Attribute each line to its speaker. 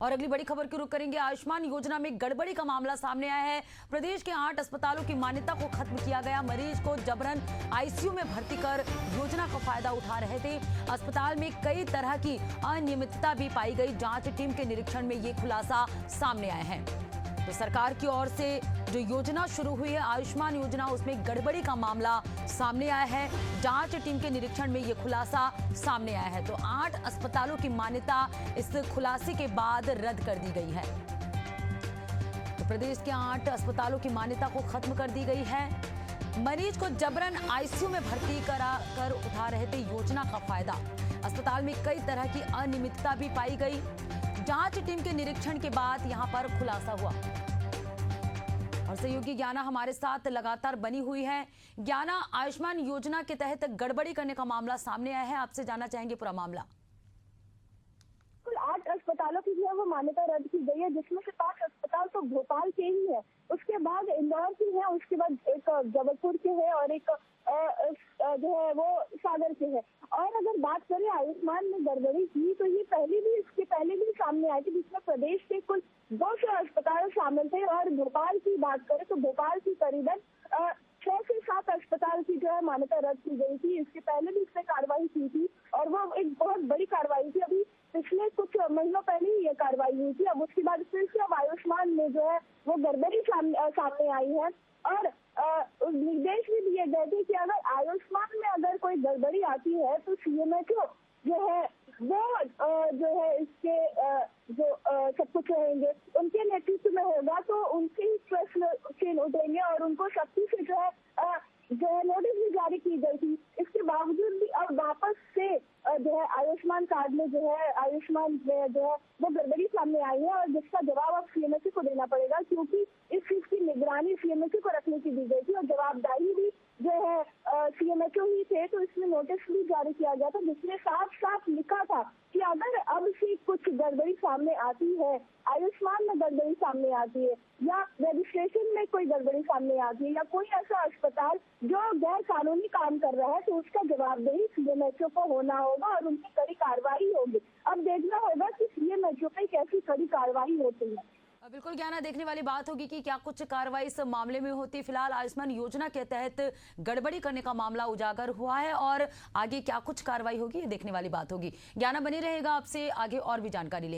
Speaker 1: और अगली बड़ी खबर की रुख करेंगे। आयुष्मान योजना में गड़बड़ी का मामला सामने आया है। प्रदेश के 8 अस्पतालों की मान्यता को खत्म किया गया। मरीज को जबरन आईसीयू में भर्ती कर योजना का फायदा उठा रहे थे। अस्पताल में कई तरह की अनियमितता भी पाई गई। जांच टीम के निरीक्षण में ये खुलासा सामने आए हैं। तो सरकार की ओर से जो योजना शुरू हुई है आयुष्मान योजना, उसमें गड़बड़ी का मामला सामने आया है। जांच टीम के निरीक्षण में यह खुलासा सामने आया है। तो 8 अस्पतालों की मान्यता इस खुलासे के बाद रद्द कर दी गई है। तो प्रदेश के 8 अस्पतालों की मान्यता को खत्म कर दी गई है। मरीज को जबरन आईसीयू में भर्ती करा कर उठा रहे थे योजना का फायदा। अस्पताल में कई तरह की अनियमितता भी पाई गई। जांच टीम के निरीक्षण के बाद यहां पर खुलासा हुआ। और सहयोगी ज्ञाना हमारे साथ लगातार बनी हुई है। ज्ञाना, आयुष्मान योजना के तहत गड़बड़ी करने का मामला सामने आया है, आपसे जानना चाहेंगे पूरा मामला।
Speaker 2: 8 अस्पतालों की जो है वो मान्यता रद्द की गई है, जिसमें से 5 अस्पताल तो भोपाल के ही है। उसके बाद इंदौर की है, उसके बाद एक जबलपुर के है और एक जो है वो सागर के है। और अगर बात करें आयुष्मान में गड़बड़ी की, तो ये इसके पहले भी सामने आई थी, जिसमें प्रदेश के कुल 200 अस्पताल शामिल थे। और भोपाल की बात करें तो भोपाल की करीबन 6 से 7 अस्पताल की जो है मान्यता रद्द की गई थी। इसके पहले भी इसमें कार्रवाई की थी और वो एक बहुत बड़ी कार्रवाई थी। अभी पिछले कुछ महीनों पहले ही ये कार्रवाई हुई थी। अब उसके बाद फिर से अब आयुष्मान में जो है वो गड़बड़ी सामने आई है। और निर्देश भी दिए गए थे कि अगर आयुष्मान में अगर कोई गड़बड़ी आती है तो सीएमएचओ जो है वो जो है इसके जो सब कुछ रहेंगे उनके नेतृत्व में होगा, तो उनके ही प्रश्न उठेंगे और उनको सख्ती से जो है नोटिस भी जारी की गई थी। इसके बावजूद भी अब वापस से जो है आयुष्मान कार्ड में जो है आयुष्मान में जो है वो गड़बड़ी सामने आई है, और जिसका जवाब अब सीएमएचओ को देना पड़ेगा, क्योंकि इस चीज की निगरानी सीएमएचओ को रखने की दी गई थी और जवाबदारी भी जो है सीएमएचओ ही थे। तो इसमें नोटिस भी जारी किया गया था, जिसमें साफ साफ लिखा था कि अगर अब से कुछ गड़बड़ी सामने आती है, आयुष्मान में गड़बड़ी सामने आती है या रजिस्ट्रेशन में कोई गड़बड़ी सामने आती है या कोई ऐसा अस्पताल जो गैर कानूनी काम कर रहा है, तो उसका जवाबदेही सीएमएचओ को होना होगा और उनकी कड़ी कार्रवाई होगी। अब देखना होगा कि सीएमएचओ पे कैसी कड़ी कार्रवाई होती है।
Speaker 1: बिल्कुल ज्ञाना, देखने वाली बात होगी कि क्या कुछ कार्रवाई इस मामले में होती। फिलहाल आयुष्मान योजना के तहत गड़बड़ी करने का मामला उजागर हुआ है और आगे क्या कुछ कार्रवाई होगी ये देखने वाली बात होगी। ज्ञाना बनी रहेगा, आपसे आगे और भी जानकारी लेंगे।